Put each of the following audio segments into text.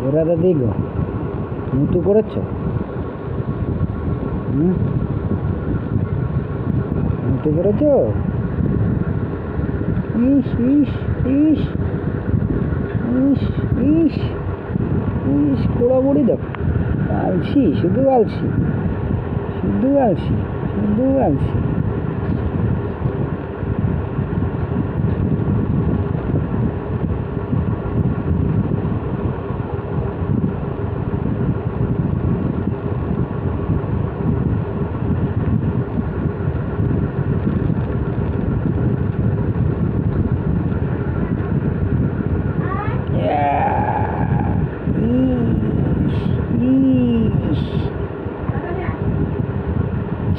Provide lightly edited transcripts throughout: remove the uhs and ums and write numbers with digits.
ওরা দাদি গো মুতু করেছ? মুতু করেছ? ইস ইস ইস ইস ইস ইস কোড়াবড়ি দেখো, আলসি, শুধু আলসি, শুধু আলসি, শুধু আলসি।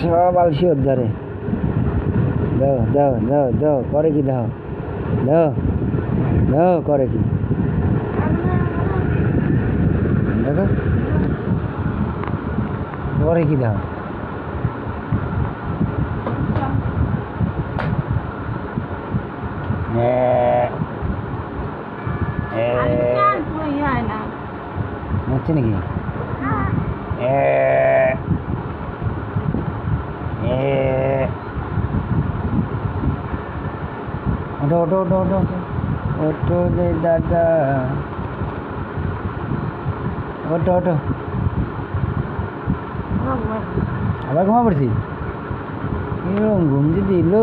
সব আলসি ওর ধারে। দাও দাও দাও দাও, করে কি দাও, দাও দাও, করে কি দেখো, করে কি দাও। হচ্ছে নাকি? ওঠো ওঠো ওঠো ওঠো ওঠো রে দাদা, ওঠো ওঠো। আবার ঘুমা পড়ছি, এরকম ঘুম যে দিল।